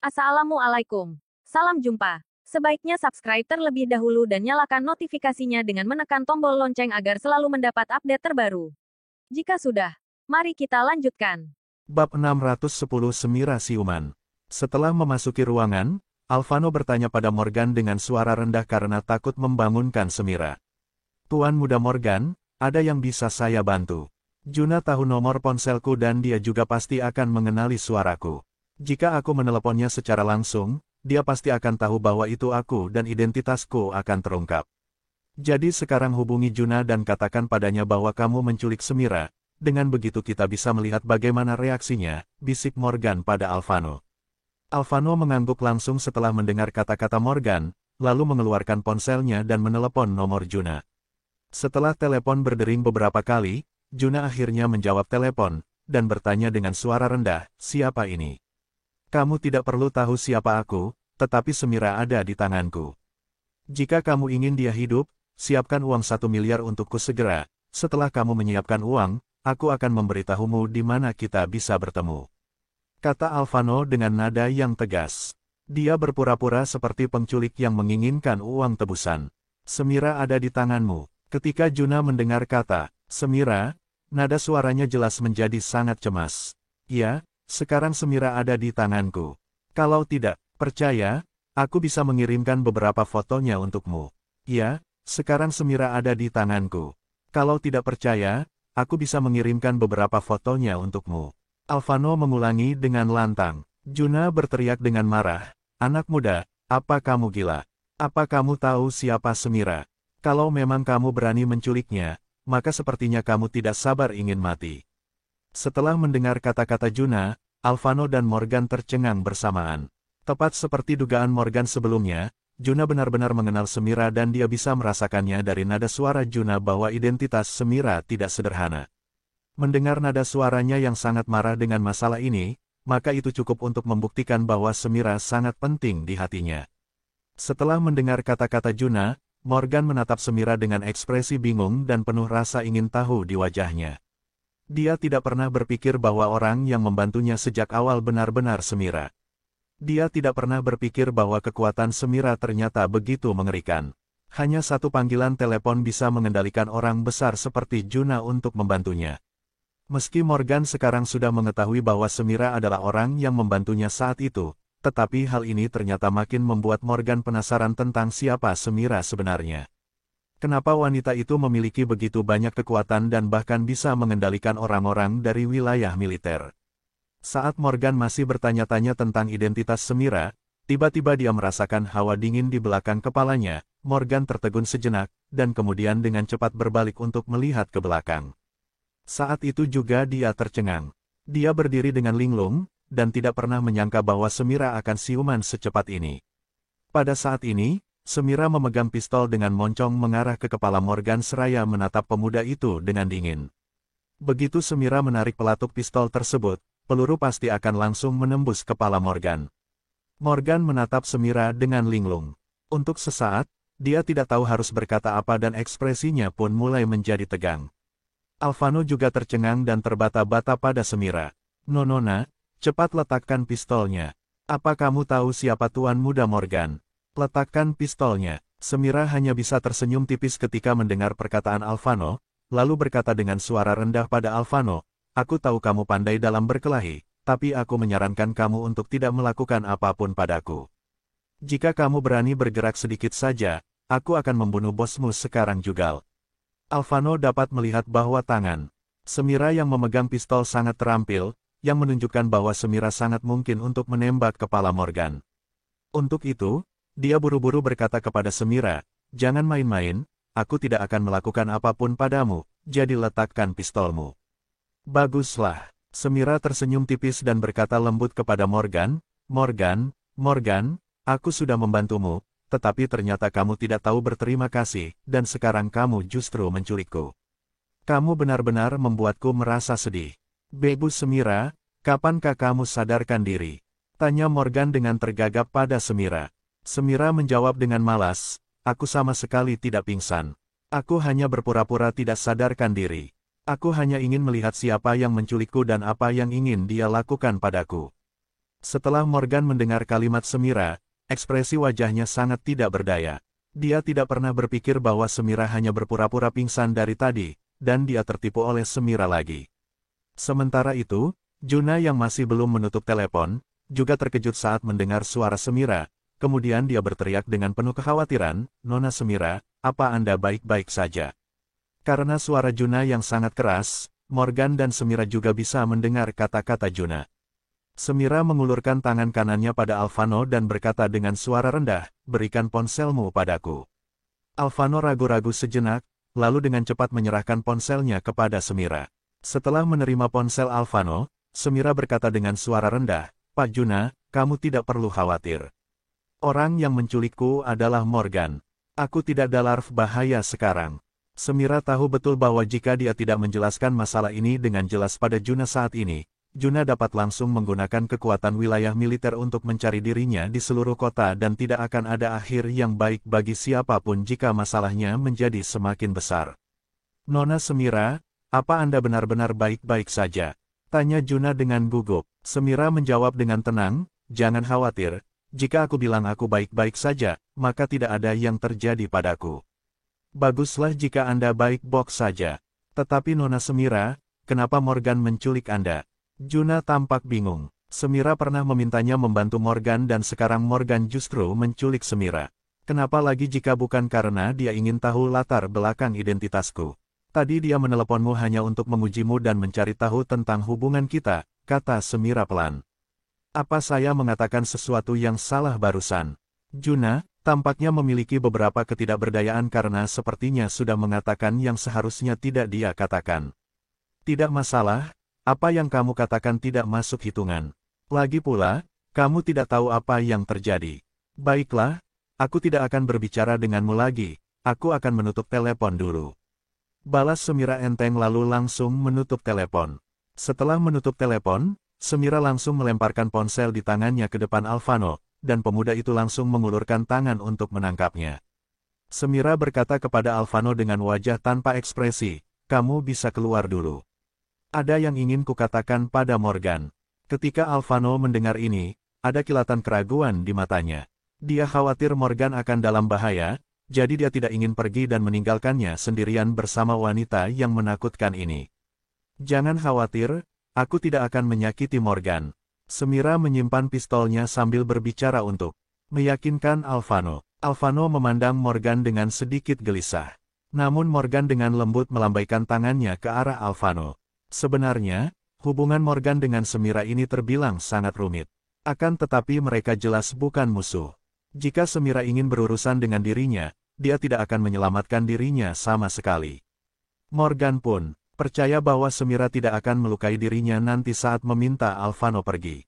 Assalamualaikum. Salam jumpa. Sebaiknya subscribe terlebih dahulu dan nyalakan notifikasinya dengan menekan tombol lonceng agar selalu mendapat update terbaru. Jika sudah, mari kita lanjutkan. Bab 610 Semira Siuman. Setelah memasuki ruangan, Alvano bertanya pada Morgan dengan suara rendah karena takut membangunkan Semira. "Tuan Muda Morgan, ada yang bisa saya bantu? Juna tahu nomor ponselku dan dia juga pasti akan mengenali suaraku. Jika aku meneleponnya secara langsung, dia pasti akan tahu bahwa itu aku dan identitasku akan terungkap. Jadi sekarang hubungi Juna dan katakan padanya bahwa kamu menculik Semira. Dengan begitu kita bisa melihat bagaimana reaksinya," bisik Morgan pada Alvano. Alvano mengangguk langsung setelah mendengar kata-kata Morgan, lalu mengeluarkan ponselnya dan menelepon nomor Juna. Setelah telepon berdering beberapa kali, Juna akhirnya menjawab telepon, dan bertanya dengan suara rendah, "Siapa ini?" "Kamu tidak perlu tahu siapa aku, tetapi Semira ada di tanganku. Jika kamu ingin dia hidup, siapkan uang 1 miliar untukku segera. Setelah kamu menyiapkan uang, aku akan memberitahumu di mana kita bisa bertemu," kata Alvano dengan nada yang tegas. Dia berpura-pura seperti penculik yang menginginkan uang tebusan. "Semira ada di tanganmu." Ketika Juna mendengar kata, "Semira," nada suaranya jelas menjadi sangat cemas. "Ya, sekarang Semira ada di tanganku. Kalau tidak percaya, aku bisa mengirimkan beberapa fotonya untukmu." "Ya, sekarang Semira ada di tanganku. Kalau tidak percaya, aku bisa mengirimkan beberapa fotonya untukmu," Alvano mengulangi dengan lantang. Juna berteriak dengan marah, "Anak muda, apa kamu gila? Apa kamu tahu siapa Semira? Kalau memang kamu berani menculiknya, maka sepertinya kamu tidak sabar ingin mati." Setelah mendengar kata-kata Juna, Alvano dan Morgan tercengang bersamaan. Tepat seperti dugaan Morgan sebelumnya, Juna benar-benar mengenal Semira dan dia bisa merasakannya dari nada suara Juna bahwa identitas Semira tidak sederhana. Mendengar nada suaranya yang sangat marah dengan masalah ini, maka itu cukup untuk membuktikan bahwa Semira sangat penting di hatinya. Setelah mendengar kata-kata Juna, Morgan menatap Semira dengan ekspresi bingung dan penuh rasa ingin tahu di wajahnya. Dia tidak pernah berpikir bahwa orang yang membantunya sejak awal benar-benar Semira. Dia tidak pernah berpikir bahwa kekuatan Semira ternyata begitu mengerikan. Hanya satu panggilan telepon bisa mengendalikan orang besar seperti Juna untuk membantunya. Meski Morgan sekarang sudah mengetahui bahwa Semira adalah orang yang membantunya saat itu, tetapi hal ini ternyata makin membuat Morgan penasaran tentang siapa Semira sebenarnya. Kenapa wanita itu memiliki begitu banyak kekuatan dan bahkan bisa mengendalikan orang-orang dari wilayah militer? Saat Morgan masih bertanya-tanya tentang identitas Semira, tiba-tiba dia merasakan hawa dingin di belakang kepalanya. Morgan tertegun sejenak, dan kemudian dengan cepat berbalik untuk melihat ke belakang. Saat itu juga dia tercengang. Dia berdiri dengan linglung, dan tidak pernah menyangka bahwa Semira akan siuman secepat ini. Pada saat ini, Semira memegang pistol dengan moncong mengarah ke kepala Morgan seraya menatap pemuda itu dengan dingin. Begitu Semira menarik pelatuk pistol tersebut, peluru pasti akan langsung menembus kepala Morgan. Morgan menatap Semira dengan linglung. Untuk sesaat, dia tidak tahu harus berkata apa dan ekspresinya pun mulai menjadi tegang. Alvano juga tercengang dan terbata-bata pada Semira. "Nona, cepat letakkan pistolnya. Apa kamu tahu siapa Tuan Muda Morgan? Letakkan pistolnya." Semira hanya bisa tersenyum tipis ketika mendengar perkataan Alvano, lalu berkata dengan suara rendah pada Alvano, "Aku tahu kamu pandai dalam berkelahi, tapi aku menyarankan kamu untuk tidak melakukan apapun padaku. Jika kamu berani bergerak sedikit saja, aku akan membunuh bosmu sekarang juga." Alvano dapat melihat bahwa tangan Semira yang memegang pistol sangat terampil, yang menunjukkan bahwa Semira sangat mungkin untuk menembak kepala Morgan. Untuk itu, dia buru-buru berkata kepada Semira, "Jangan main-main, aku tidak akan melakukan apapun padamu, jadi letakkan pistolmu." "Baguslah." Semira tersenyum tipis dan berkata lembut kepada Morgan, Morgan, aku sudah membantumu, tetapi ternyata kamu tidak tahu berterima kasih, dan sekarang kamu justru menculikku. Kamu benar-benar membuatku merasa sedih." "Bebu Semira, kapankah kamu sadarkan diri?" tanya Morgan dengan tergagap pada Semira. Semira menjawab dengan malas, "Aku sama sekali tidak pingsan. Aku hanya berpura-pura tidak sadarkan diri. Aku hanya ingin melihat siapa yang menculikku dan apa yang ingin dia lakukan padaku." Setelah Morgan mendengar kalimat Semira, ekspresi wajahnya sangat tidak berdaya. Dia tidak pernah berpikir bahwa Semira hanya berpura-pura pingsan dari tadi, dan dia tertipu oleh Semira lagi. Sementara itu, Juna yang masih belum menutup telepon, juga terkejut saat mendengar suara Semira. Kemudian dia berteriak dengan penuh kekhawatiran, "Nona Semira, apa Anda baik-baik saja?" Karena suara Juna yang sangat keras, Morgan dan Semira juga bisa mendengar kata-kata Juna. Semira mengulurkan tangan kanannya pada Alvano dan berkata dengan suara rendah, "Berikan ponselmu padaku." Alvano ragu-ragu sejenak, lalu dengan cepat menyerahkan ponselnya kepada Semira. Setelah menerima ponsel Alvano, Semira berkata dengan suara rendah, "Pak Juna, kamu tidak perlu khawatir. Orang yang menculikku adalah Morgan. Aku tidak dalam bahaya sekarang." Semira tahu betul bahwa jika dia tidak menjelaskan masalah ini dengan jelas pada Juna saat ini, Juna dapat langsung menggunakan kekuatan wilayah militer untuk mencari dirinya di seluruh kota dan tidak akan ada akhir yang baik bagi siapapun jika masalahnya menjadi semakin besar. "Nona Semira, apa Anda benar-benar baik-baik saja?" tanya Juna dengan gugup. Semira menjawab dengan tenang, "Jangan khawatir, jika aku bilang aku baik-baik saja, maka tidak ada yang terjadi padaku. Baguslah jika Anda baik-baik saja. Tetapi Nona Semira, kenapa Morgan menculik Anda?" Juna tampak bingung. Semira pernah memintanya membantu Morgan dan sekarang Morgan justru menculik Semira. "Kenapa lagi jika bukan karena dia ingin tahu latar belakang identitasku? Tadi dia meneleponmu hanya untuk mengujimu dan mencari tahu tentang hubungan kita," kata Semira pelan. "Apa saya mengatakan sesuatu yang salah barusan?" Juna tampaknya memiliki beberapa ketidakberdayaan karena sepertinya sudah mengatakan yang seharusnya tidak dia katakan. "Tidak masalah. Apa yang kamu katakan tidak masuk hitungan. Lagi pula, kamu tidak tahu apa yang terjadi." "Baiklah, aku tidak akan berbicara denganmu lagi, aku akan menutup telepon dulu." Balas Semira enteng lalu langsung menutup telepon. Setelah menutup telepon, Semira langsung melemparkan ponsel di tangannya ke depan Alvano, dan pemuda itu langsung mengulurkan tangan untuk menangkapnya. Semira berkata kepada Alvano dengan wajah tanpa ekspresi, "Kamu bisa keluar dulu. Ada yang ingin kukatakan pada Morgan." Ketika Alvano mendengar ini, ada kilatan keraguan di matanya. Dia khawatir Morgan akan dalam bahaya, jadi dia tidak ingin pergi dan meninggalkannya sendirian bersama wanita yang menakutkan ini. "Jangan khawatir, aku tidak akan menyakiti Morgan." Semira menyimpan pistolnya sambil berbicara untuk meyakinkan Alvano. Alvano memandang Morgan dengan sedikit gelisah. Namun Morgan dengan lembut melambaikan tangannya ke arah Alvano. Sebenarnya, hubungan Morgan dengan Semira ini terbilang sangat rumit. Akan tetapi mereka jelas bukan musuh. Jika Semira ingin berurusan dengan dirinya, dia tidak akan menyelamatkan dirinya sama sekali. Morgan pun percaya bahwa Semira tidak akan melukai dirinya nanti saat meminta Alvano pergi.